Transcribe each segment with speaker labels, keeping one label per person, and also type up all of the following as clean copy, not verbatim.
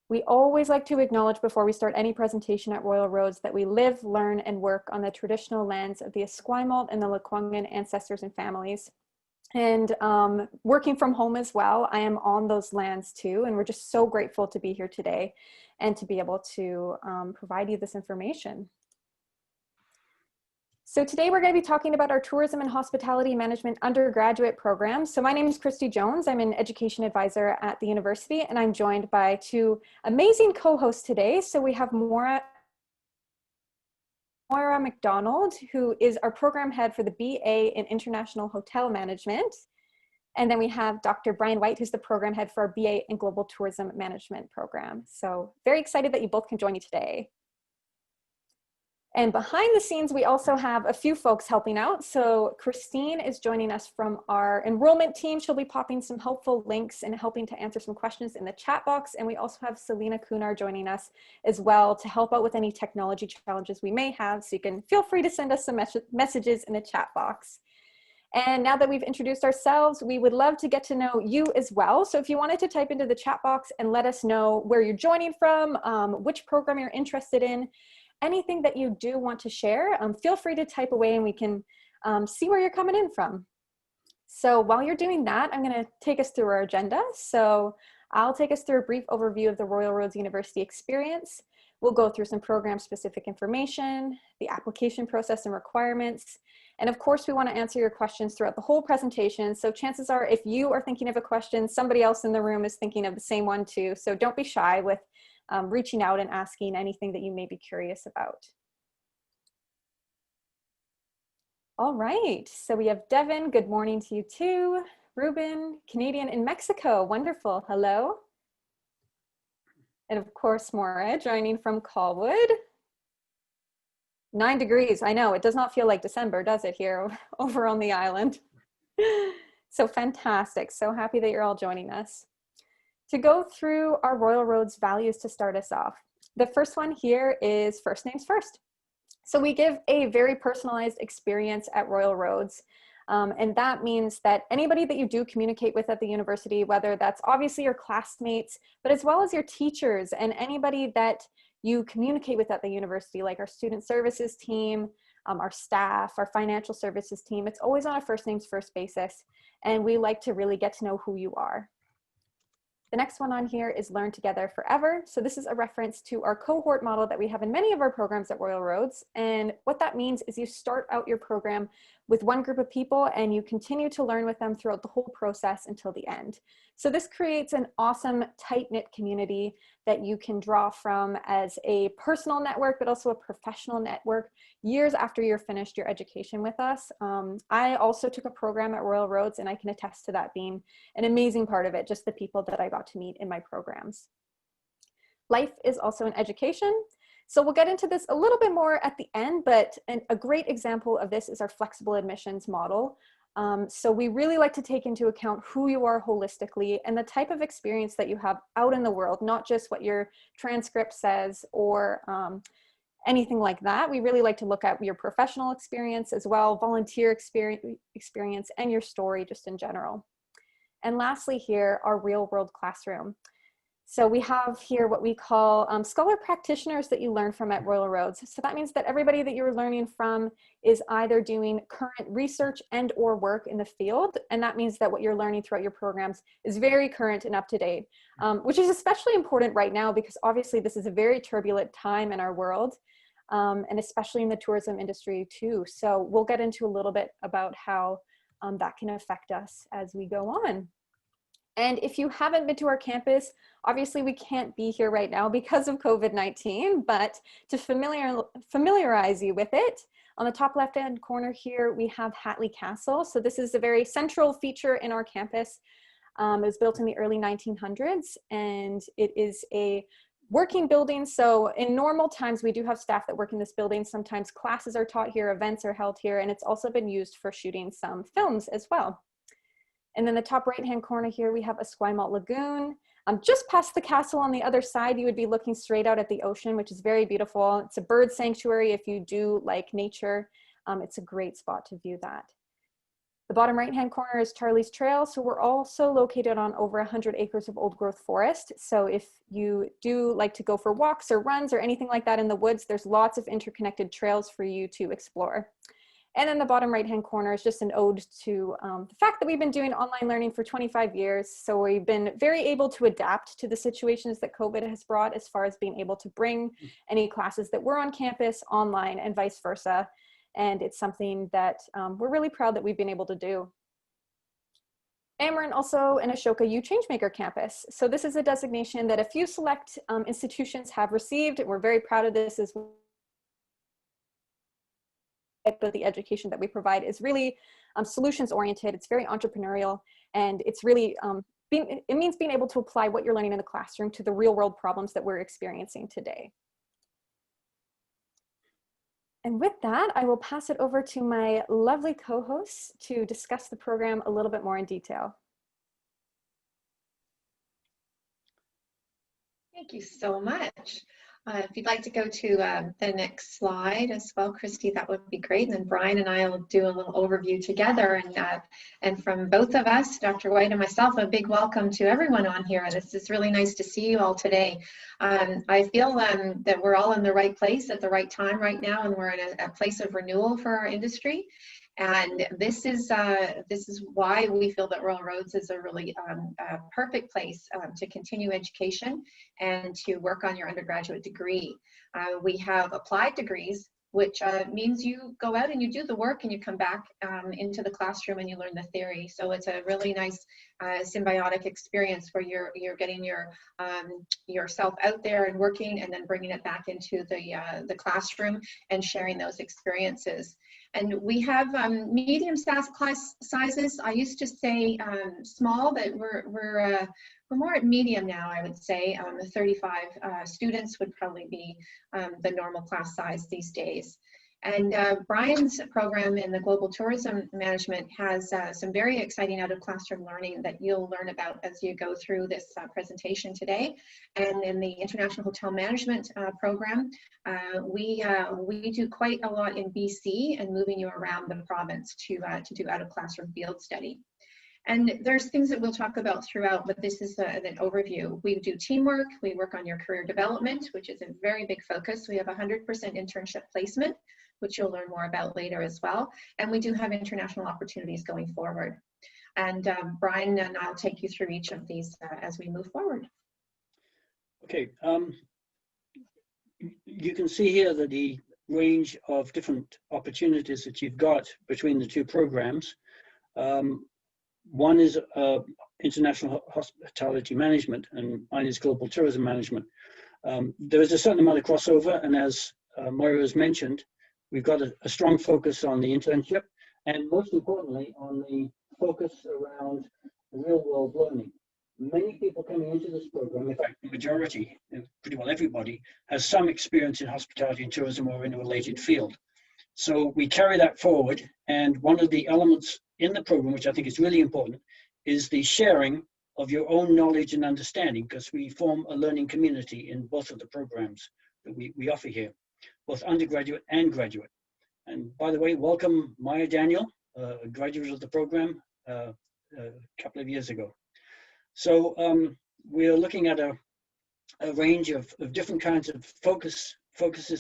Speaker 1: We always like to acknowledge before we start any presentation at Royal Roads that we live, learn, and work on the traditional lands of the Esquimalt and the Lekwungen ancestors and families. And working from home as well, I am on those lands too, and we're just so grateful to be here today and to be able to provide you this information. So today we're going to be talking about our tourism and hospitality management undergraduate program. So my name is Christy Jones. I'm an education advisor at the university, and I'm joined by two amazing co-hosts today. So we have Moira McDonald, who is our program head for the BA in International Hotel Management. And then we have Dr. Brian White, who's the program head for our BA in Global Tourism Management program. So very excited that you both can join me today. And behind the scenes, we also have a few folks helping out. So Christine is joining us from our enrollment team. She'll be popping some helpful links and helping to answer some questions in the chat box. And we also have Selena Kunar joining us as well to help out with any technology challenges we may have. So you can feel free to send us some messages in the chat box. And now that we've introduced ourselves, we would love to get to know you as well. So if you wanted to type into the chat box and let us know where you're joining from, which program you're interested in, anything that you do want to share, feel free to type away and we can see where you're coming in from. So while you're doing that, I'm going to take us through our agenda. So I'll take us through a brief overview of the Royal Roads University experience. We'll go through some program-specific information, the application process and requirements. And of course, we want to answer your questions throughout the whole presentation. So chances are, if you are thinking of a question, somebody else in the room is thinking of the same one too. So don't be shy with reaching out and asking anything that you may be curious about. All right, so we have Devin, good morning to you too. Ruben, Canadian in Mexico, wonderful, hello. And of course, Moira joining from Colwood. 9 degrees, I know, it does not feel like December, does it, here over on the island? So fantastic, so happy that you're all joining us. To go through our Royal Roads values to start us off. The first one here is first names first. So we give a very personalized experience at Royal Roads. And that means that anybody that you do communicate with at the university, whether that's obviously your classmates, but as well as your teachers and anybody that you communicate with at the university, like our student services team, our staff, our financial services team, it's always on a first names first basis. And we like to really get to know who you are. The next one on here is Learn Together Forever. So this is a reference to our cohort model that we have in many of our programs at Royal Roads. And what that means is you start out your program with one group of people and you continue to learn with them throughout the whole process until the end. So this creates an awesome tight-knit community that you can draw from as a personal network, but also a professional network years after you're finished your education with us. I also took a program at Royal Roads and I can attest to that being an amazing part of it, just the people that I got to meet in my programs. Life is also an education. So we'll get into this a little bit more at the end, but a great example of this is our flexible admissions model. So we really like to take into account who you are holistically and the type of experience that you have out in the world, not just what your transcript says or anything like that. We really like to look at your professional experience as well, volunteer experience, and your story just in general. And lastly here, our real world classroom. So we have here what we call scholar practitioners that you learn from at Royal Roads. So that means that everybody that you're learning from is either doing current research and or work in the field. And that means that what you're learning throughout your programs is very current and up to date, which is especially important right now because obviously this is a very turbulent time in our world, and especially in the tourism industry too. So we'll get into a little bit about how that can affect us as we go on. And if you haven't been to our campus, obviously we can't be here right now because of COVID-19, but to familiarize you with it, on the top left-hand corner here, we have Hatley Castle. So this is a very central feature in our campus. It was built in the early 1900s, and it is a working building. So in normal times, we do have staff that work in this building. Sometimes classes are taught here, events are held here, and it's also been used for shooting some films as well. And then the top right-hand corner here, we have Esquimalt Lagoon. Just past the castle on the other side, you would be looking straight out at the ocean, which is very beautiful. It's a bird sanctuary if you do like nature. It's a great spot to view that. The bottom right-hand corner is Charlie's Trail. So we're also located on over 100 acres of old growth forest. So if you do like to go for walks or runs or anything like that in the woods, there's lots of interconnected trails for you to explore. And then the bottom right-hand corner is just an ode to the fact that we've been doing online learning for 25 years. So we've been very able to adapt to the situations that COVID has brought, as far as being able to bring any classes that were on campus online and vice versa. And it's something that we're really proud that we've been able to do. And we're also an Ashoka U Changemaker campus. So this is a designation that a few select institutions have received. We're very proud of this as well. But the education that we provide is really solutions oriented. It's very entrepreneurial, and it's really, it means being able to apply what you're learning in the classroom to the real world problems that we're experiencing today. And with that, I will pass it over to my lovely co-hosts to discuss the program a little bit more in detail.
Speaker 2: Thank you so much. If you'd like to go to the next slide as well, Christy, that would be great. And then Brian and I will do a little overview together. And from both of us, Dr. White and myself, a big welcome to everyone on here. This is really nice to see you all today. I feel that we're all in the right place at the right time right now, and we're in a place of renewal for our industry. And this is why we feel that Royal Roads is a really perfect place to continue education and to work on your undergraduate degree. We have applied degrees, which means you go out and you do the work and you come back into the classroom and you learn the theory. So it's a really nice symbiotic experience where you're getting yourself out there and working, and then bringing it back into the classroom and sharing those experiences. And we have medium class sizes. I used to say small, but we're more at medium now, I would say. 35 students would probably be the normal class size these days. And Brian's program in the Global Tourism Management has some very exciting out-of-classroom learning that you'll learn about as you go through this presentation today. And in the International Hotel Management program, we do quite a lot in BC and moving you around the province to do out-of-classroom field study. And there's things that we'll talk about throughout, but this is an overview. We do teamwork, we work on your career development, which is a very big focus. We have 100% internship placement, which you'll learn more about later as well. And we do have international opportunities going forward. And Brian and I'll take you through each of these as we move forward.
Speaker 3: Okay, you can see here that the range of different opportunities that you've got between the two programs. One is International Hospitality Management, and mine is Global Tourism Management. There is a certain amount of crossover, and as Moira has mentioned, we've got a strong focus on the internship, and most importantly, on the focus around real-world learning. Many people coming into this program, in fact, the majority, pretty well everybody, has some experience in hospitality and tourism or in a related field. So we carry that forward, and one of the elements in the program, which I think is really important, is the sharing of your own knowledge and understanding, because we form a learning community in both of the programs that we offer here, both undergraduate and graduate. And by the way, welcome Maya Daniel, a graduate of the program a couple of years ago. So we're looking at a range of different kinds of focuses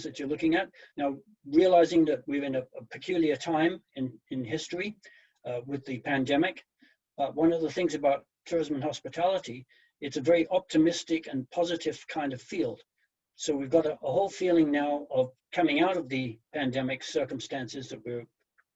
Speaker 3: that you're looking at. Now, realizing that we're in a peculiar time in history with the pandemic, one of the things about tourism and hospitality, it's a very optimistic and positive kind of field. So we've got a whole feeling now of coming out of the pandemic circumstances that we're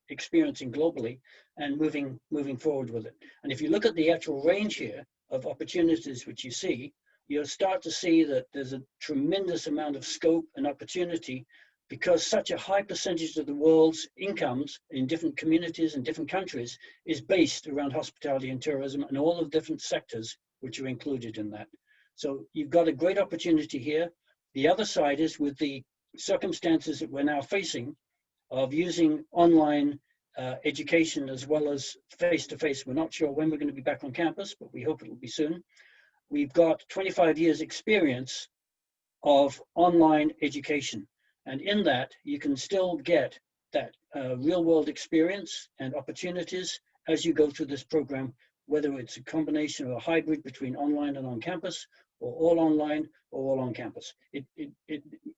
Speaker 3: experiencing globally and moving forward with it. And if you look at the actual range here of opportunities which you see, you'll start to see that there's a tremendous amount of scope and opportunity, because such a high percentage of the world's incomes in different communities and different countries is based around hospitality and tourism and all the different sectors which are included in that. So you've got a great opportunity here. The other side is with the circumstances that we're now facing of using online education as well as face-to-face. We're not sure when we're going to be back on campus, but we hope it will be soon. We've got 25 years experience of online education. And in that, you can still get that real world experience and opportunities as you go through this program, whether it's a combination or a hybrid between online and on campus, or all online or all on campus.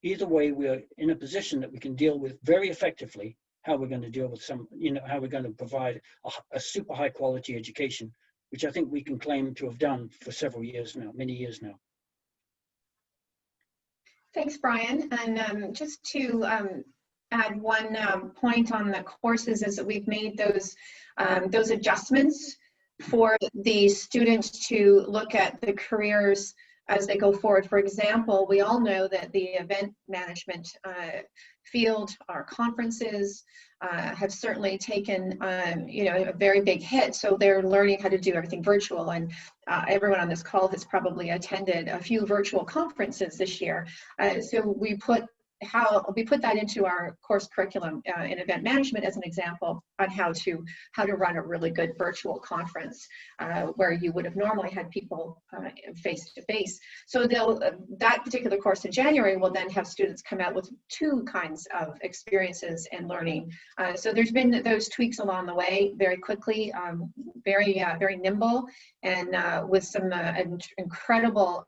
Speaker 3: Either way, we are in a position that we can deal with very effectively how we're going to deal with how we're going to provide a super high quality education, which I think we can claim to have done for several years now, many years now.
Speaker 2: Thanks, Brian. And just to add one point on the courses is that we've made those adjustments for the students to look at the careers as they go forward. For example, we all know that the event management field, our conferences, have certainly taken a very big hit. So they're learning how to do everything virtual, and everyone on this call has probably attended a few virtual conferences this year. So we put that into our course curriculum in event management as an example on how to run a really good virtual conference where you would have normally had people face to face. So that particular course in January will then have students come out with two kinds of experiences and learning. So there's been those tweaks along the way very quickly, very nimble, and with some incredible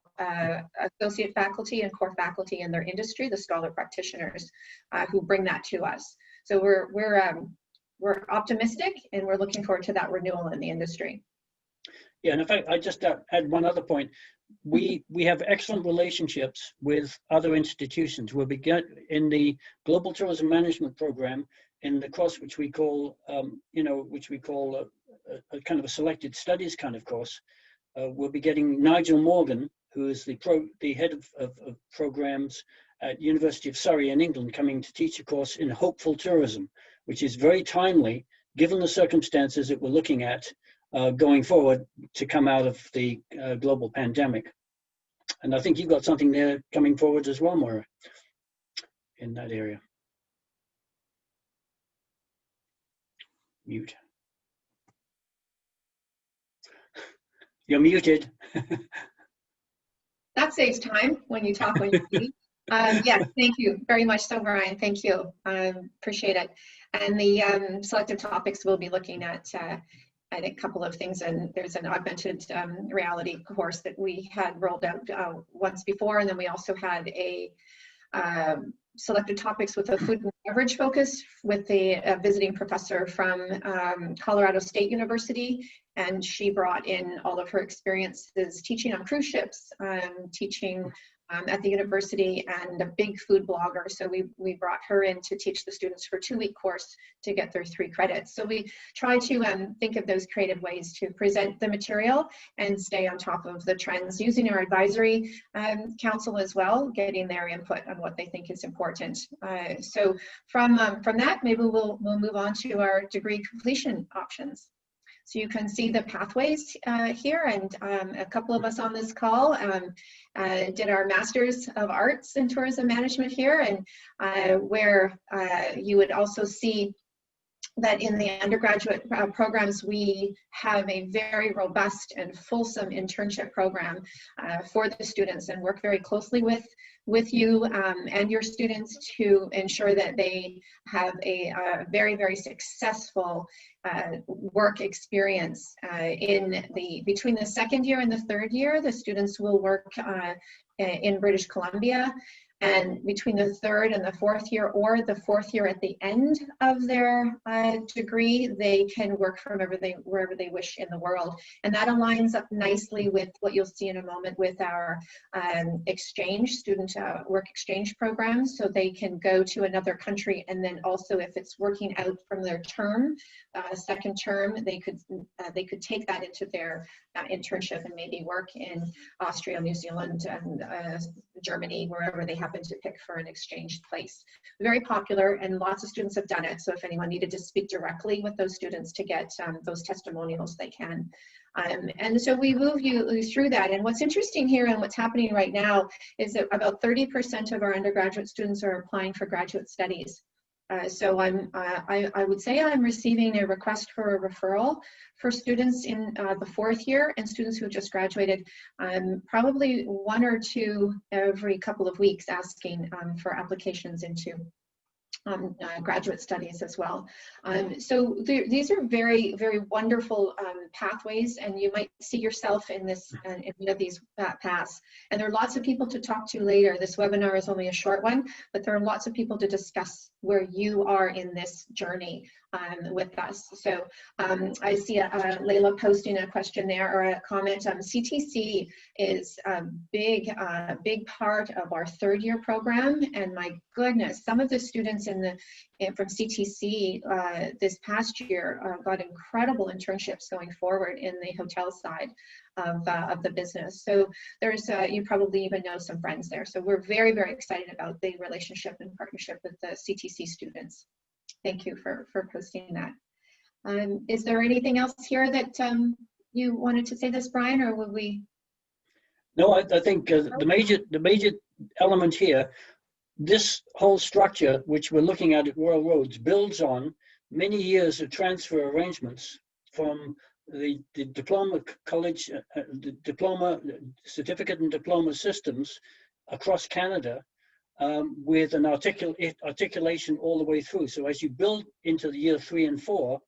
Speaker 2: associate faculty and core faculty in their industry, the scholar practitioners who bring that to us. So we're optimistic, and we're looking forward to that renewal in the industry.
Speaker 3: Yeah, and in fact, I just add one other point. We have excellent relationships with other institutions. We'll begin in the Global Tourism Management program in the course which we call a kind of a selected studies kind of course. We'll be getting Nigel Morgan, who is the head of programs at University of Surrey in England, coming to teach a course in hopeful tourism, which is very timely given the circumstances that we're looking at going forward to come out of the global pandemic. And I think you've got something there coming forward as well, Moira, in that area. Mute. You're muted.
Speaker 2: That saves time when you talk when you speak. Yes, thank you very much so, Brian. Thank you. Appreciate it. And the selective topics we'll be looking at I think a couple of things, and there's an augmented reality course that we had rolled out once before, and then we also had a selected topics with a food and beverage focus with a visiting professor from Colorado State University, and she brought in all of her experiences teaching on cruise ships, teaching at the university, and a big food blogger. So we brought her in to teach the students for a 2-week course to get their 3 credits. So we try to think of those creative ways to present the material and stay on top of the trends, using our advisory council as well, getting their input on what they think is important. So from that, maybe we'll move on to our degree completion options. So you can see the pathways here, and a couple of us on this call did our Masters of Arts in Tourism Management here, and where you would also see that in the undergraduate programs, we have a very robust and fulsome internship program for the students, and work very closely with you and your students to ensure that they have a very, very successful work experience between the 2nd year and the 3rd year. The students will work in British Columbia, and between the 3rd and the 4th year, or the 4th year at the end of their degree, they can work from wherever they wish in the world. And that aligns up nicely with what you'll see in a moment with our student work exchange programs. So they can go to another country, and then also if it's working out from their term, 2nd term, they could take that into their internship and maybe work in Austria, New Zealand, and Germany, wherever they happen to pick for an exchange place. Very popular, and lots of students have done it. So if anyone needed to speak directly with those students to get those testimonials, they can. And so we move you through that. And what's interesting here and what's happening right now is that about 30% of our undergraduate students are applying for graduate studies. So I would say I'm receiving a request for a referral for students in the 4th year and students who just graduated, probably 1 or 2 every couple of weeks, asking for applications into graduate studies as well. So these are very, very wonderful pathways, and you might see yourself in this, in one of these paths. And there are lots of people to talk to later. This webinar is only a short one, but there are lots of people to discuss where you are in this journey with us. So I see Layla posting a question there, or a comment. CTC is a big part of our third year program, and my goodness, some of the students from CTC this past year got incredible internships going forward in the hotel side of the business. So there's you probably even know some friends there. So we're very, very excited about the relationship and partnership with the CTC students. Thank you for posting that. Is there anything else here that you wanted to say this, Brian, or would we?
Speaker 3: No, I think the major element here, this whole structure, which we're looking at Royal Roads, builds on many years of transfer arrangements from the diploma college, the diploma certificate and diploma systems across Canada, with an articulation all the way through. So as you build into the year 3 and 4,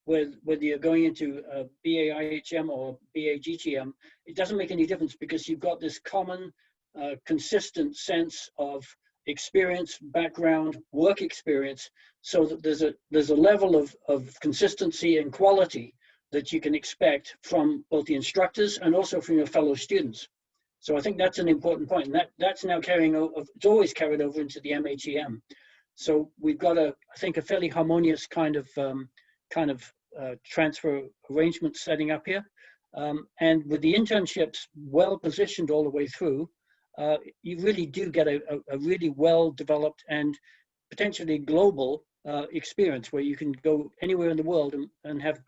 Speaker 3: whether you're going into BAIHM or BAGTM, it doesn't make any difference, because you've got this common, consistent sense of experience, background, work experience, so that there's a level of consistency and quality that you can expect from both the instructors and also from your fellow students. So I think that's an important point, and that's now carrying over. It's always carried over into the MHEM. So we've got I think a fairly harmonious kind of transfer arrangement setting up here, and with the internships well positioned all the way through, you really do get a really well developed and potentially global experience, where you can go anywhere in the world and have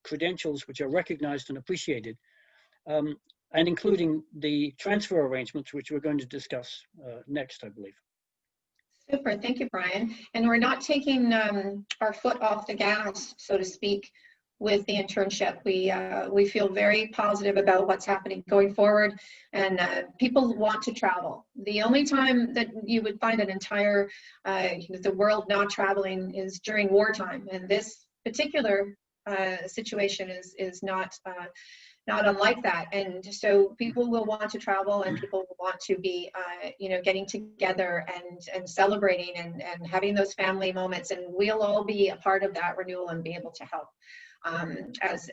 Speaker 3: credentials which are recognized and appreciated. And including the transfer arrangements, which we're going to discuss next, I believe.
Speaker 2: Super, thank you, Brian. And we're not taking our foot off the gas, so to speak, with the internship. We feel very positive about what's happening going forward, and people want to travel. The only time that you would find an entire the world not traveling is during wartime, and this particular situation is not unlike that. And so people will want to travel, and people will want to be getting together and celebrating and having those family moments, and we'll all be a part of that renewal and be able to help as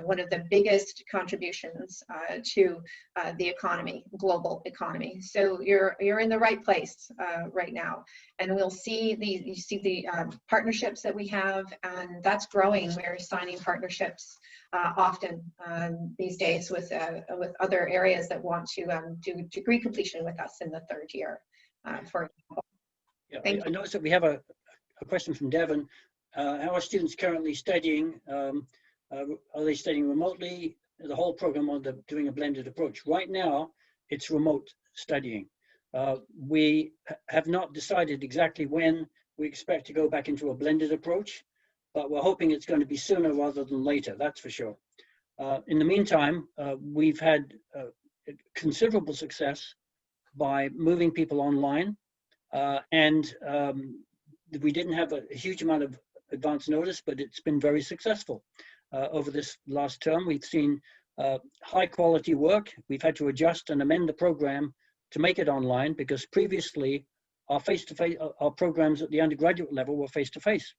Speaker 2: one of the biggest contributions to the economy, global economy. So you're in the right place right now, and we'll see the partnerships that we have, and that's growing. We're signing partnerships often these days with other areas that want to do degree completion with us in the third year, for example.
Speaker 3: Yeah, I noticed that we have a question from Devon. How are students currently studying? Are they studying remotely, the whole program, or they're doing a blended approach? Right now, it's remote studying. We have not decided exactly when we expect to go back into a blended approach, but we're hoping it's going to be sooner rather than later, that's for sure. In the meantime, we've had considerable success by moving people online, and we didn't have a huge amount of advance notice, but it's been very successful. Over this last term, we've seen high quality work. We've had to adjust and amend the program to make it online, because previously our face-to-face, our programs at the undergraduate level were face-to-face.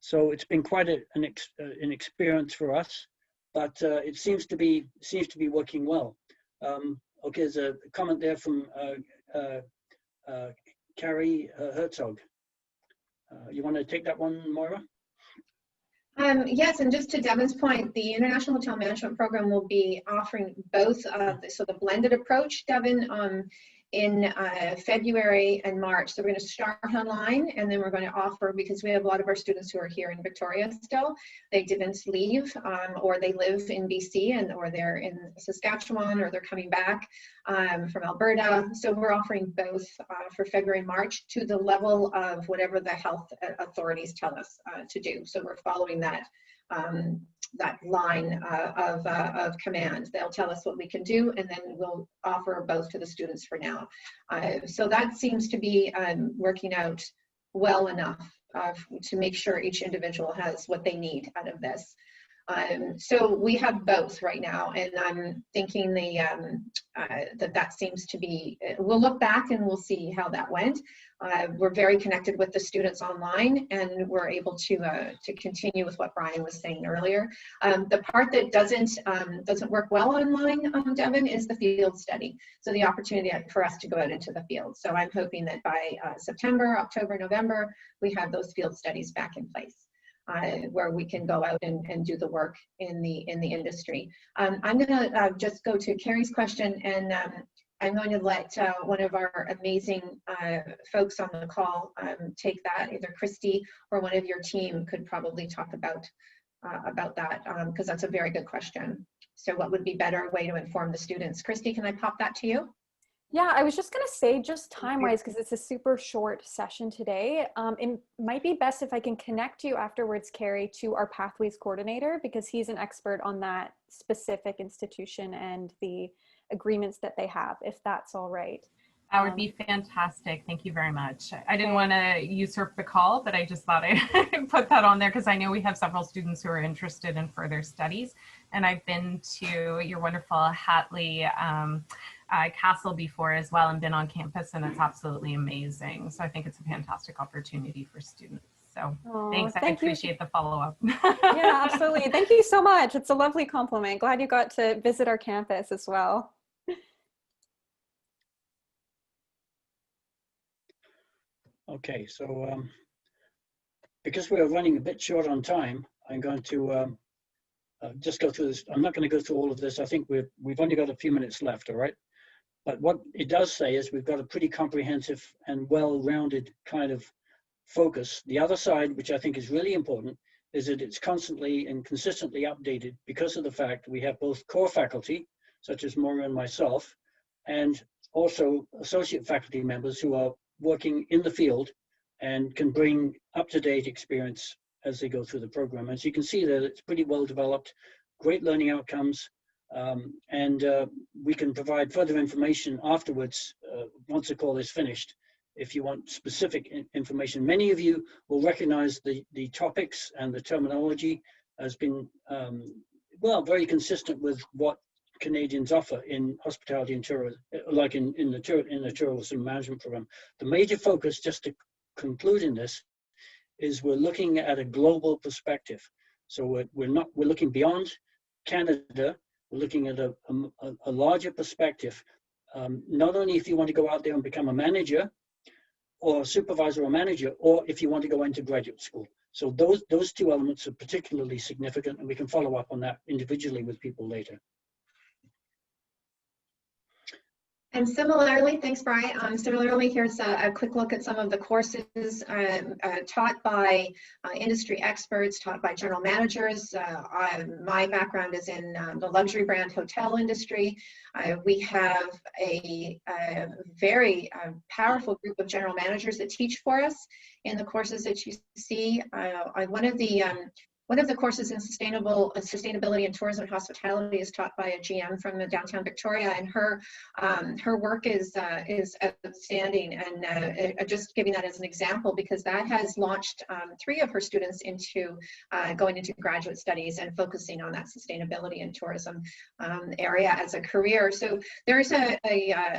Speaker 3: So it's been quite an experience for us, but it seems to be working well. Okay, there's a comment there from Carrie Herzog. You want to take that one, Moira?
Speaker 2: Yes, and just to Devon's point, the International Hotel Management Program will be offering both, so the blended approach, Devon, in February and March. So we're going to start online, and then we're going to offer, because we have a lot of our students who are here in Victoria still, they didn't leave, or they live in BC, or they're in Saskatchewan, or they're coming back from Alberta. So we're offering both for February and March to the level of whatever the health authorities tell us to do. So we're following that that line of command. They'll tell us what we can do, and then we'll offer both to the students for now. So that seems to be working out well enough to make sure each individual has what they need out of this. So we have both right now, and I'm thinking that seems to be, we'll look back and we'll see how that went. We're very connected with the students online, and we're able to continue with what Brian was saying earlier. The part that doesn't work well online, Devin, is the field study. So the opportunity for us to go out into the field. So I'm hoping that by September, October, November, we have those field studies back in place. Where we can go out and do the work in the industry. I'm going to just go to Carrie's question, and I'm going to let one of our amazing folks on the call take that. Either Christy or one of your team could probably talk about that, because that's a very good question. So what would be better way to inform the students? Christy, can I pop that to you?
Speaker 1: Yeah, I was just going to say, just time-wise, because it's a super short session today, it might be best if I can connect you afterwards, Carrie, to our Pathways coordinator, because he's an expert on that specific institution and the agreements that they have, if that's all right.
Speaker 4: That would be fantastic. Thank you very much. I didn't want to usurp the call, but I just thought I'd put that on there because I know we have several students who are interested in further studies. And I've been to your wonderful Hatley Castle before as well, and been on campus, and it's absolutely amazing. So I think it's a fantastic opportunity for students. So thanks. I appreciate the follow-up.
Speaker 1: Yeah, absolutely. Thank you so much. It's a lovely compliment. Glad you got to visit our campus as well.
Speaker 3: Okay, so because we're running a bit short on time, I'm going to just go through this. I'm not going to go through all of this. I think we've only got a few minutes left, all right? But what it does say is we've got a pretty comprehensive and well-rounded kind of focus. The other side, which I think is really important, is that it's constantly and consistently updated because of the fact we have both core faculty, such as Moira and myself, and also associate faculty members who are working in the field and can bring up-to-date experience as they go through the program. As you can see that it's pretty well developed, great learning outcomes, and we can provide further information afterwards once the call is finished if you want specific information. Many of you will recognize the topics and the terminology as being, well, very consistent with what Canadians offer in hospitality and tourism, like in the tourism management program. The major focus, just to conclude in this, is we're looking at a global perspective. So we're looking beyond Canada. We're looking at a larger perspective. Not only if you want to go out there and become a manager, or a supervisor or manager, or if you want to go into graduate school. So those two elements are particularly significant, and we can follow up on that individually with people later.
Speaker 2: And similarly, thanks, Brian. Similarly, here's a quick look at some of the courses taught by industry experts, taught by general managers. My background is in the luxury brand hotel industry. We have a very powerful group of general managers that teach for us in the courses that you see. One of the courses in sustainability and tourism and hospitality is taught by a GM from the downtown Victoria, and her work is outstanding. And just giving that as an example, because that has launched 3 of her students into going into graduate studies and focusing on that sustainability and tourism area as a career. So there's a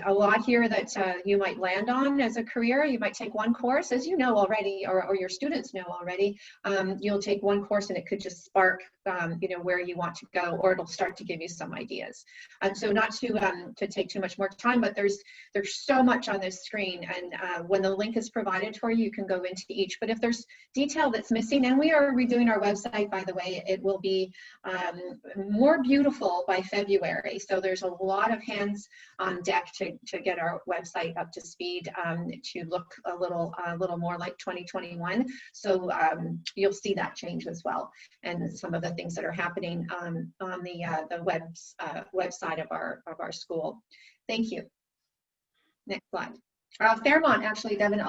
Speaker 2: lot here that you might land on as a career. You might take one course, as you know already, or your students know already. You'll take one course and it could just spark, where you want to go, or it'll start to give you some ideas. So not to take too much more time, but there's so much on this screen, and when the link is provided for you, you can go into each. But if there's detail that's missing, and we are redoing our website, by the way, it will be more beautiful by February. So there's a lot of hands on deck to get our website up to speed, to look a little more like 2021. So you'll see that change as well, and some of the things that are happening on the website of our school. Thank you. Next slide. Fairmont, actually, Devin,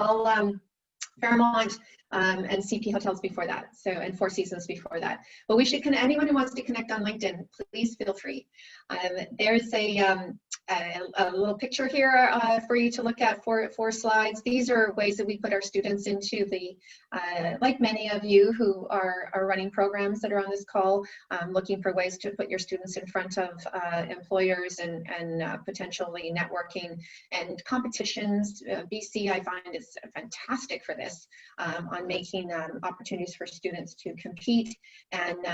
Speaker 2: Fairmont and CP Hotels before that. So, and Four Seasons before that. But we should connect, anyone who wants to connect on LinkedIn, please feel free. There's a little picture here for you to look at, four slides. These are ways that we put our students into the, like many of you who are running programs that are on this call, looking for ways to put your students in front of employers and potentially networking and competitions. BC, I find, is fantastic for this, on making opportunities for students to compete and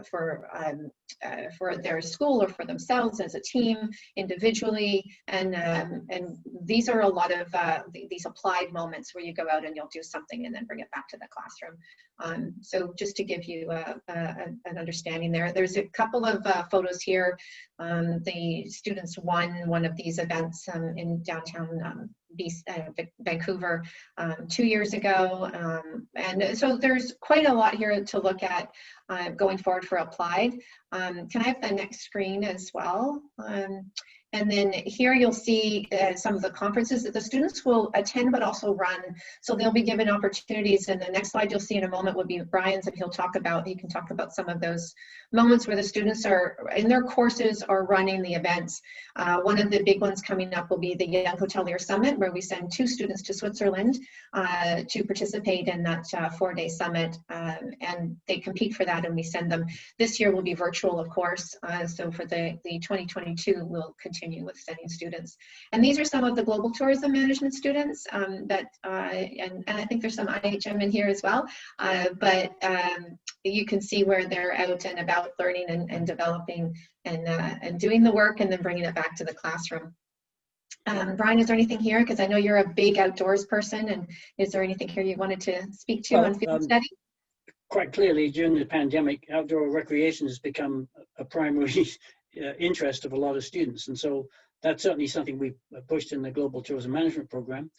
Speaker 2: for their school or for themselves as a team, individually, and these are a lot of these applied moments where you go out and you'll do something and then bring it back to the classroom. So just to give you an understanding there, there's a couple of photos here. The students won one of these events in downtown Vancouver 2 years ago, and so there's quite a lot here to look at going forward for applied. Can I have the next screen as well? And then here you'll see some of the conferences that the students will attend but also run. So they'll be given opportunities, and the next slide you'll see in a moment will be Brian's, and he can talk about some of those moments where the students are in their courses or running the events. One of the big ones coming up will be the Young Hotelier Summit, where we send 2 students to Switzerland to participate in that 4-day summit, and they compete for that, and we send them. This year will be virtual, of course, so for the 2022 we'll continue with sending students. And these are some of the global tourism management students that, and I think there's some IHM in here as well, but you can see where they're out and about learning and developing and doing the work and then bringing it back to the classroom. Brian, is there anything here? Because I know you're a big outdoors person, and is there anything here you wanted to speak to on field study?
Speaker 3: Quite clearly, during the pandemic, outdoor recreation has become a primary interest of a lot of students, and so that's certainly something we pushed in the Global Tourism Management Program.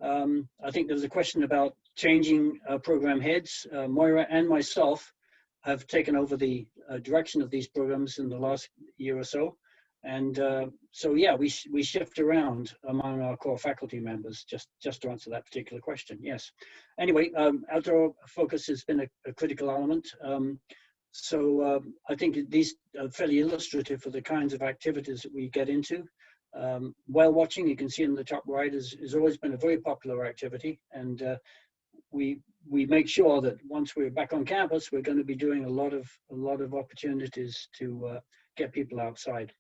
Speaker 3: I think there's a question about changing program heads. Moira and myself have taken over the direction of these programs in the last year or so, and so yeah, we shift around among our core faculty members just to answer that particular question. Yes. Anyway, outdoor focus has been a critical element. So I think these are fairly illustrative for the kinds of activities that we get into. Whale watching, you can see in the top right, has always been a very popular activity, and we make sure that once we're back on campus, we're going to be doing a lot of opportunities to get people outside.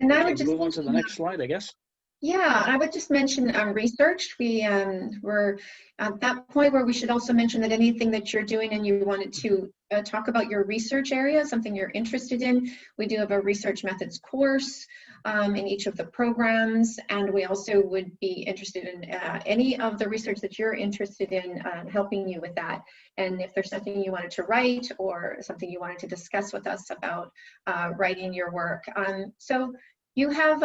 Speaker 3: And I would just move on to the next slide, I guess.
Speaker 2: Yeah, I would just mention research. We're at that point where we should also mention that anything that you're doing and you wanted to talk about your research area, something you're interested in, we do have a research methods course in each of the programs, and we also would be interested in any of the research that you're interested in, helping you with that. And if there's something you wanted to write or something you wanted to discuss with us about writing your work. So you have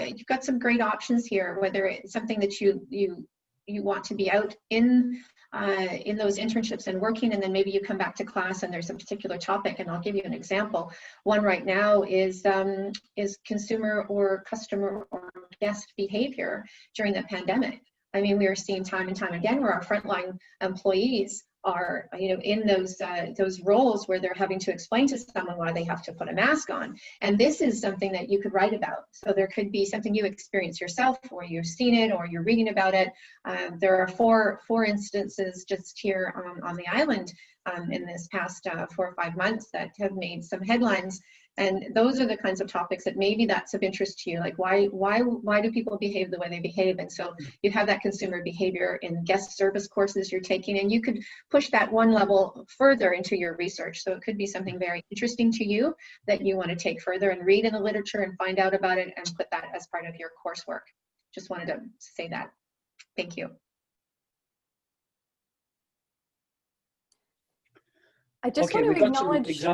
Speaker 2: you've got some great options here, whether it's something that you want to be out in those internships and working, and then maybe you come back to class and there's a particular topic, and I'll give you an example. One right now is consumer or customer or guest behavior during the pandemic. I mean, we are seeing time and time again where our frontline employees are, in those roles where they're having to explain to someone why they have to put a mask on. And this is something that you could write about. So there could be something you experience yourself, or you've seen it, or you're reading about it. There are four instances just here on the island in this past 4 or 5 months that have made some headlines. And those are the kinds of topics that maybe that's of interest to you, like why do people behave the way they behave? And so you have that consumer behavior in guest service courses you're taking, and you could push that one level further into your research. So it could be something very interesting to you that you want to take further and read in the literature and find out about it and put that as part of your coursework. Just wanted to say that. Thank you.
Speaker 1: I just want to acknowledge,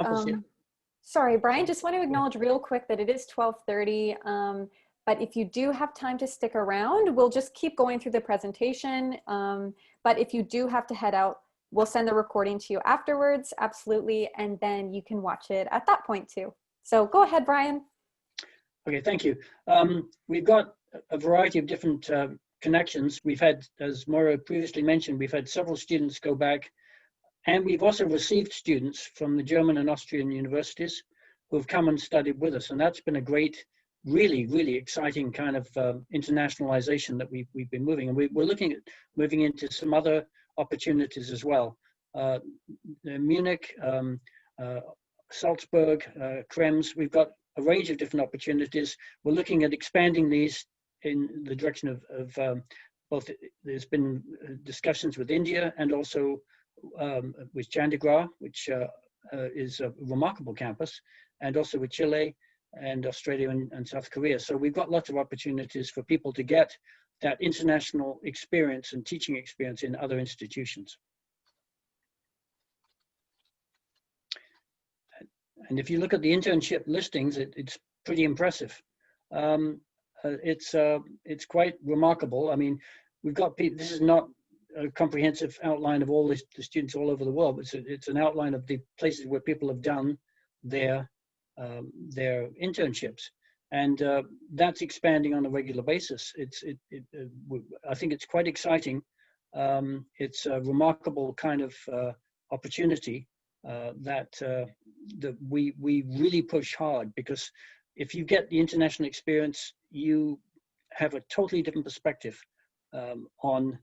Speaker 1: sorry, Brian, just want to acknowledge real quick that it is 12:30, but if you do have time to stick around, we'll just keep going through the presentation. But if you do have to head out, we'll send the recording to you afterwards, absolutely, and then you can watch it at that point too. So go ahead, Brian.
Speaker 3: Okay, thank you. We've got a variety of different connections. We've had, as Moira previously mentioned, we've had several students go back, and we've also received students from the German and Austrian universities who have come and studied with us. And that's been a great, really, really exciting kind of internationalization that we've been moving. And we're looking at moving into some other opportunities as well. Munich, Salzburg, Krems, we've got a range of different opportunities. We're looking at expanding these in the direction of both, there's been discussions with India and also with Chandigarh, which is a remarkable campus, and also with Chile and Australia and South Korea. So we've got lots of opportunities for people to get that international experience and teaching experience in other institutions. And if you look at the internship listings, it's pretty impressive. It's quite remarkable. I mean, we've got people, this is not a comprehensive outline of all the students all over the world, but it's an outline of the places where people have done their internships. And that's expanding on a regular basis. I think it's quite exciting. It's a remarkable kind of opportunity that we really push hard, because if you get the international experience, you have a totally different perspective on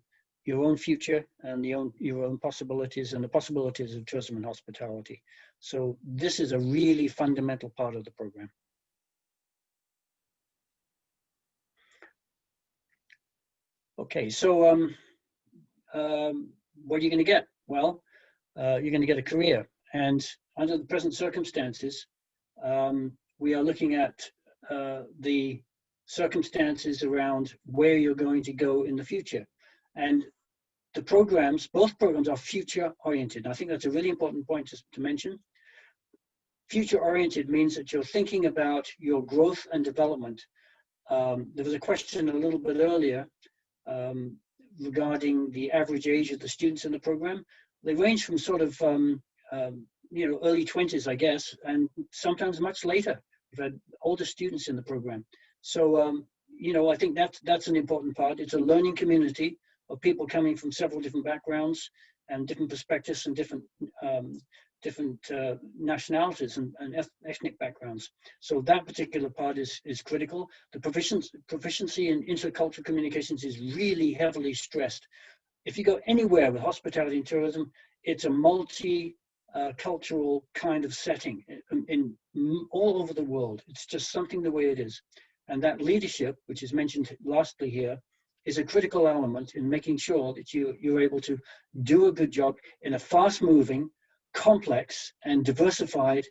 Speaker 3: your own future and your own possibilities and the possibilities of tourism and hospitality. So this is a really fundamental part of the program. Okay, so what are you going to get? Well, you're going to get a career. And under the present circumstances, we are looking at the circumstances around where you're going to go in the future. And the programs, both programs are future oriented. I think that's a really important point to mention. Future oriented means that you're thinking about your growth and development. There was a question a little bit earlier regarding the average age of the students in the program. They range from sort of early 20s, I guess, and sometimes much later. We've had older students in the program. So, I think that's an important part. It's a learning community of people coming from several different backgrounds and different perspectives and different nationalities and ethnic backgrounds. So that particular part is critical. The proficiency in intercultural communications is really heavily stressed. If you go anywhere with hospitality and tourism, it's a multi-cultural kind of setting in all over the world. It's just something the way it is. And that leadership, which is mentioned lastly here, is a critical element in making sure that you're able to do a good job in a fast-moving, complex, and diversified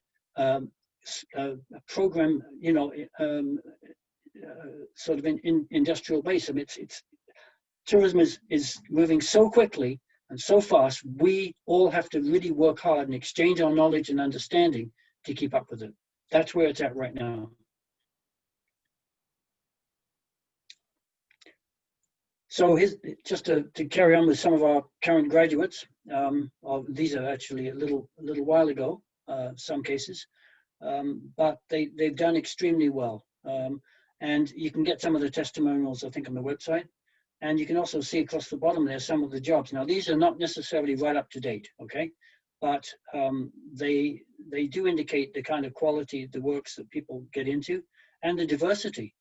Speaker 3: program, sort of in industrial base. I mean, tourism is moving so quickly and so fast, we all have to really work hard and exchange our knowledge and understanding to keep up with it. That's where it's at right now. So just to carry on with some of our current graduates, these are actually a little while ago, some cases, but they've done extremely well. And you can get some of the testimonials, I think, on the website. And you can also see across the bottom there some of the jobs. Now, these are not necessarily right up to date, okay? But they do indicate the kind of quality of the works that people get into and the diversity.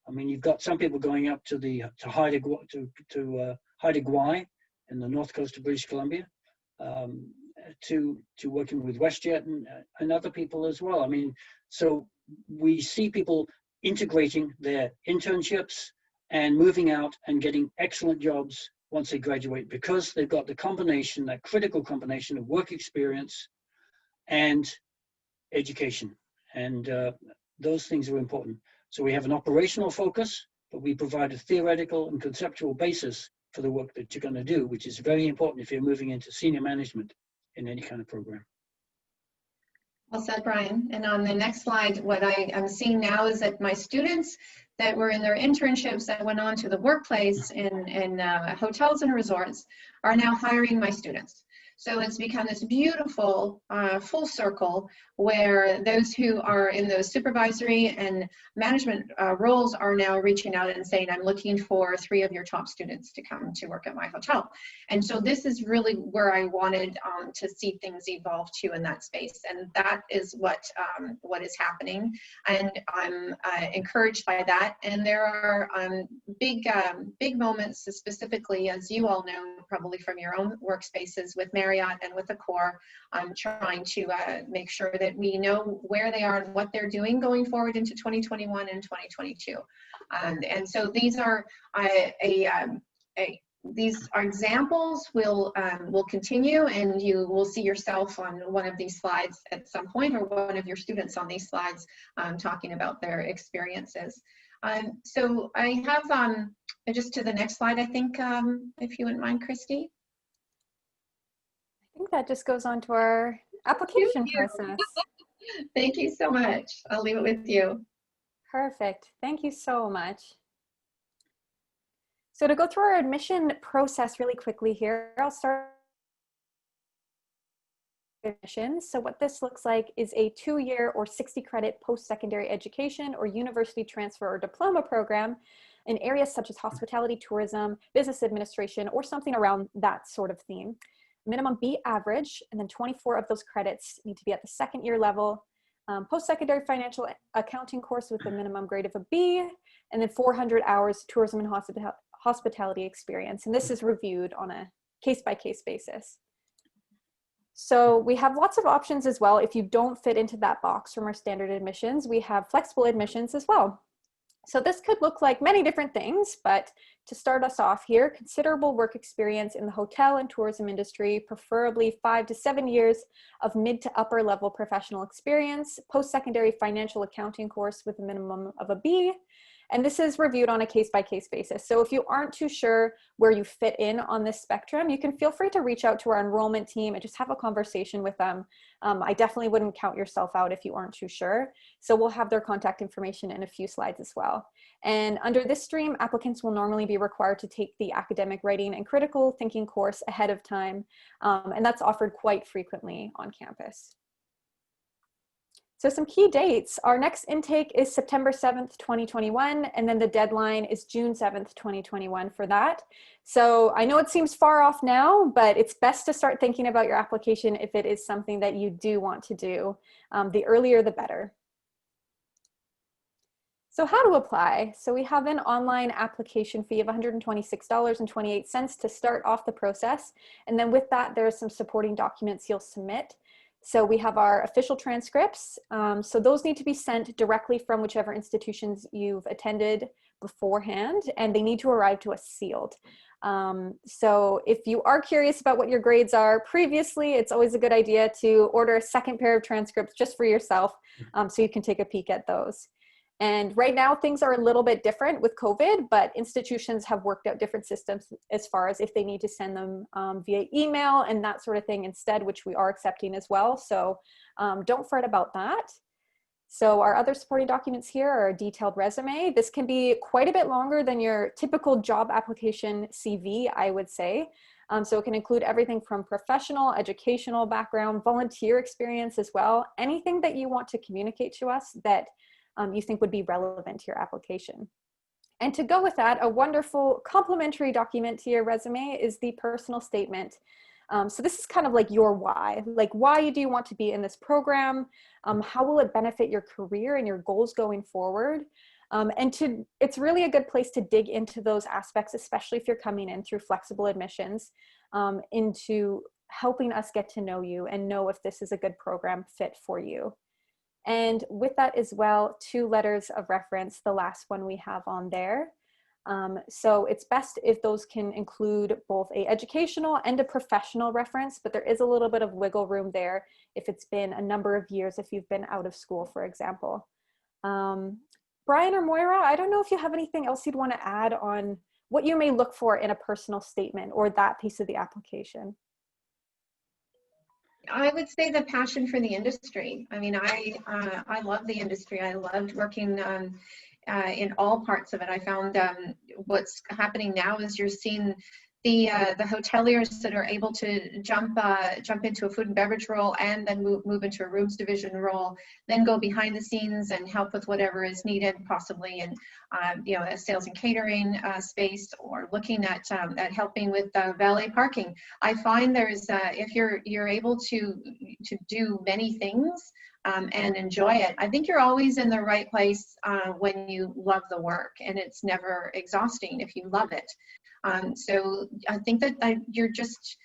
Speaker 3: I mean, you've got some people going up to Haida Gwaii in the north coast of British Columbia, to working with WestJet and other people as well. I mean, so we see people integrating their internships and moving out and getting excellent jobs once they graduate, because they've got the combination, that critical combination of work experience and education. And those things are important. So we have an operational focus, but we provide a theoretical and conceptual basis for the work that you're going to do, which is very important if you're moving into senior management in any kind of program.
Speaker 2: Well said, Brian. And on the next slide, what I'm seeing now is that my students that were in their internships that went on to the workplace in hotels and resorts are now hiring my students. So it's become this beautiful full circle where those who are in those supervisory and management roles are now reaching out and saying, I'm looking for 3 of your top students to come to work at my hotel. And so this is really where I wanted to see things evolve to in that space. And that is what is happening. And I'm encouraged by that. And there are big moments, specifically, as you all know, probably from your own workspaces with Marriott and with the Core, trying to make sure that we know where they are and what they're doing going forward into 2021 and 2022. And so these are these are examples will continue, and you will see yourself on one of these slides at some point, or one of your students on these slides talking about their experiences. So I have just to the next slide, I think, if you wouldn't mind, Christy.
Speaker 1: I think that just goes on to our application process.
Speaker 2: Thank you so much. I'll leave it with you.
Speaker 1: Perfect. Thank you so much. So to go through our admission process really quickly here, I'll start admissions. So what this looks like is a 2-year or 60-credit post-secondary education or university transfer or diploma program in areas such as hospitality, tourism, business administration, or something around that sort of theme. Minimum B average, and then 24 of those credits need to be at the 2nd year level. Post-secondary financial accounting course with a minimum grade of a B, and then 400 hours tourism and hospitality experience. And this is reviewed on a case-by-case basis. So we have lots of options as well. If you don't fit into that box from our standard admissions, we have flexible admissions as well. So this could look like many different things, but to start us off here, considerable work experience in the hotel and tourism industry, preferably 5 to 7 years of mid to upper level professional experience, post-secondary financial accounting course with a minimum of a B. And this is reviewed on a case-by-case basis. So if you aren't too sure where you fit in on this spectrum, you can feel free to reach out to our enrollment team and just have a conversation with them. I definitely wouldn't count yourself out if you aren't too sure. So we'll have their contact information in a few slides as well. And under this stream, applicants will normally be required to take the academic writing and critical thinking course ahead of time. And that's offered quite frequently on campus. So some key dates, our next intake is September 7th, 2021, and then the deadline is June 7th, 2021 for that. So I know it seems far off now, but it's best to start thinking about your application if it is something that you do want to do. The earlier, the better. So how to apply? So we have an online application fee of $126.28 to start off the process. And then with that, there are some supporting documents you'll submit. So we have our official transcripts. So those need to be sent directly from whichever institutions you've attended beforehand, and they need to arrive to us sealed. So if you are curious about what your grades are previously, it's always a good idea to order a second pair of transcripts just for yourself, so you can take a peek at those. And right now things are a little bit different with COVID, but institutions have worked out different systems as far as if they need to send them via email and that sort of thing instead, which we are accepting as well. So don't fret about that. So our other supporting documents here are a detailed resume. This can be quite a bit longer than your typical job application CV, I would say. So it can include everything from professional, educational background, volunteer experience as well, anything that you want to communicate to us that you think would be relevant to your application. And to go with that, a wonderful complementary document to your resume is the personal statement. So this is kind of like your why. Like, why do you want to be in this program? How will it benefit your career and your goals going forward? It's really a good place to dig into those aspects, especially if you're coming in through flexible admissions, into helping us get to know you and know if this is a good program fit for you. And with that as well, 2 letters of reference, the last one we have on there. So it's best if those can include both an educational and a professional reference, but there is a little bit of wiggle room there if it's been a number of years, if you've been out of school, for example. Brian or Moira, I don't know if you have anything else you'd want to add on what you may look for in a personal statement or that piece of the application.
Speaker 2: I would say the passion for the industry. I mean, I love the industry. I loved working in all parts of it. I found what's happening now is you're seeing the hoteliers that are able to jump into a food and beverage role and then move into a rooms division role, then go behind the scenes and help with whatever is needed, possibly in a sales and catering space, or looking at helping with valet parking. I find there's if you're able to do many things and enjoy it, I think you're always in the right place when you love the work, and it's never exhausting if you love it. So I think that you're just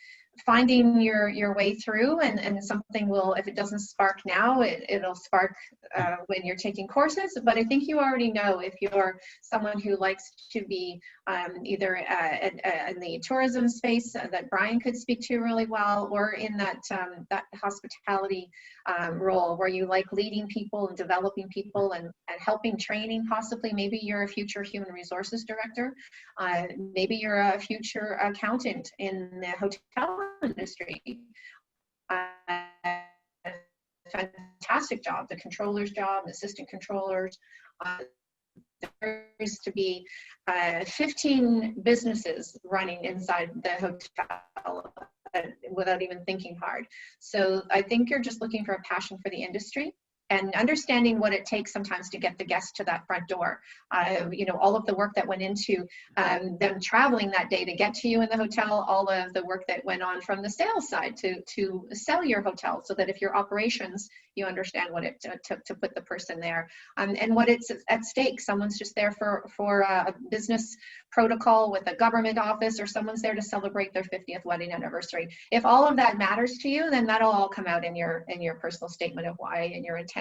Speaker 2: finding your way through, and something will, if it doesn't spark now, it'll spark when you're taking courses. But I think you already know if you're someone who likes to be either in the tourism space that Brian could speak to really well, or in that hospitality role where you like leading people and developing people and helping training. Possibly, maybe you're a future human resources director. Maybe you're a future accountant in the hotel industry. Fantastic job, the controller's job, assistant controllers. There is to be 15 businesses running inside the hotel without even thinking hard. So I think you're just looking for a passion for the industry and understanding what it takes sometimes to get the guest to that front door. All of the work that went into them traveling that day to get to you in the hotel, all of the work that went on from the sales side to sell your hotel, so that if your operations, you understand what it took to put the person there, and what it's at stake. Someone's just there for a business protocol with a government office, or someone's there to celebrate their 50th wedding anniversary. If all of that matters to you, then that'll all come out in your personal statement of why and your intent,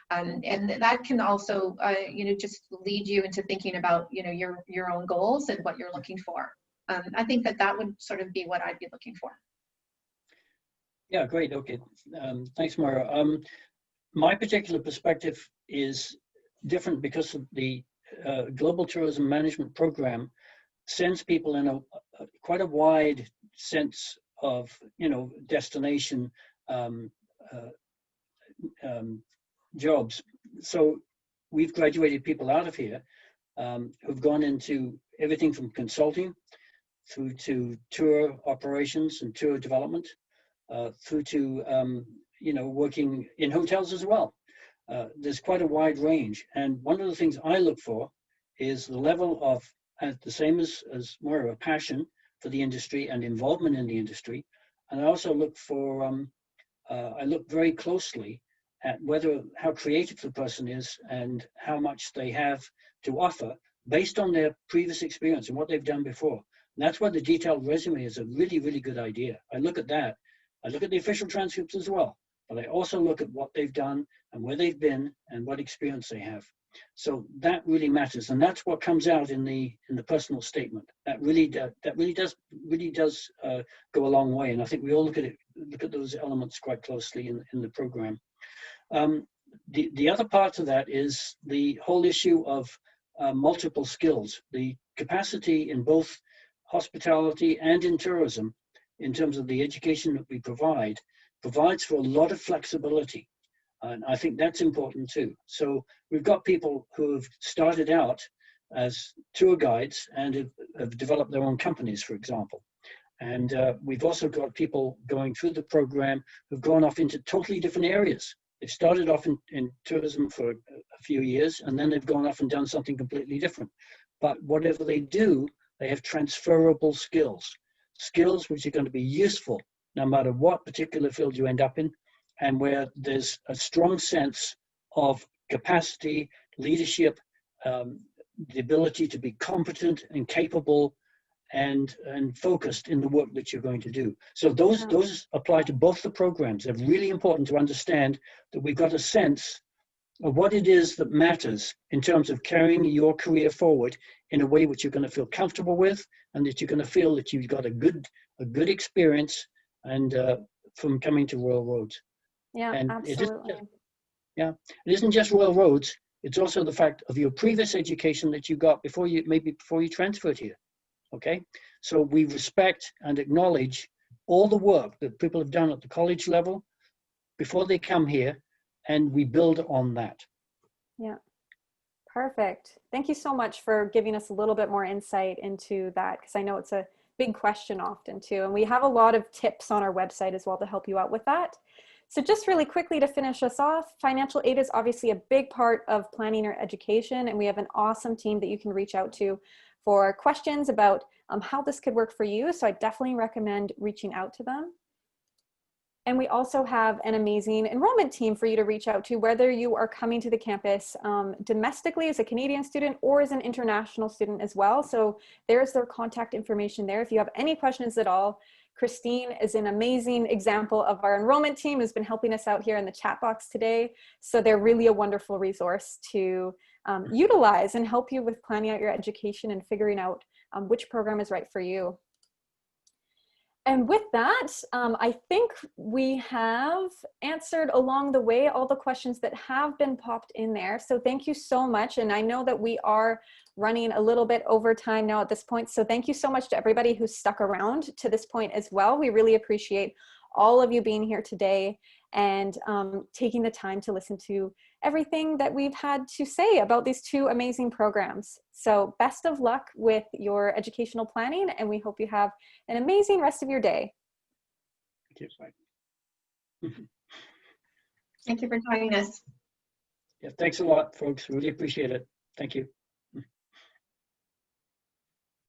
Speaker 2: and that can also just lead you into thinking about your own goals and what you're looking for. I think that would sort of be what I'd be looking for.
Speaker 3: Yeah, great. Okay, thanks, Moira. My particular perspective is different because of the Global Tourism Management Program sends people in quite a wide sense of destination jobs. So we've graduated people out of here who've gone into everything from consulting through to tour operations and tour development, through to working in hotels as well. There's quite a wide range, and one of the things I look for is the level of, the same as Moira, passion for the industry and involvement in the industry. And I also look for, I look very closely at how creative the person is and how much they have to offer based on their previous experience and what they've done before. And that's why the detailed resume is a really, really good idea. I look at that. I look at the official transcripts as well, but I also look at what they've done and where they've been and what experience they have. So that really matters, and that's what comes out in the personal statement. That really does go a long way, and I think we all look at those elements quite closely in the program. The other part of that is the whole issue of multiple skills. The capacity in both hospitality and in tourism, in terms of the education that we provides for a lot of flexibility. And I think that's important too. So we've got people who have started out as tour guides and have developed their own companies, for example. And we've also got people going through the program who've gone off into totally different areas. They've started off in tourism for a few years, and then they've gone off and done something completely different. But whatever they do, they have transferable skills which are going to be useful no matter what particular field you end up in, and where there's a strong sense of capacity, leadership, the ability to be competent and capable and focused in the work that you're going to do. So those apply to both the programs. They're really important to understand that we've got a sense of what it is that matters in terms of carrying your career forward in a way which you're going to feel comfortable with, and that you're going to feel that you've got a good experience and from coming to Royal Roads.
Speaker 1: Yeah,
Speaker 3: and
Speaker 1: absolutely.
Speaker 3: It isn't just Royal Roads, it's also the fact of your previous education that you got before you transferred here. Okay, so we respect and acknowledge all the work that people have done at the college level before they come here, and we build on that.
Speaker 1: Yeah, perfect. Thank you so much for giving us a little bit more insight into that, because I know it's a big question often too. And we have a lot of tips on our website as well to help you out with that. So just really quickly to finish us off, financial aid is obviously a big part of planning your education, and we have an awesome team that you can reach out to for questions about how this could work for you. So I definitely recommend reaching out to them. And we also have an amazing enrollment team for you to reach out to, whether you are coming to the campus domestically as a Canadian student or as an international student as well. So there's their contact information there. If you have any questions at all, Christine is an amazing example of our enrollment team who's been helping us out here in the chat box today. So they're really a wonderful resource to utilize and help you with planning out your education and figuring out which program is right for you. And with that, I think we have answered along the way all the questions that have been popped in there. So thank you so much. And I know that we are running a little bit over time now at this point. So thank you so much to everybody who stuck around to this point as well. We really appreciate all of you being here today and taking the time to listen to everything that we've had to say about these two amazing programs. So best of luck with your educational planning, and we hope you have an amazing rest of your day.
Speaker 3: Thank you.
Speaker 2: Thank you for joining us.
Speaker 3: Yeah, thanks a lot, folks. Really appreciate it. Thank you.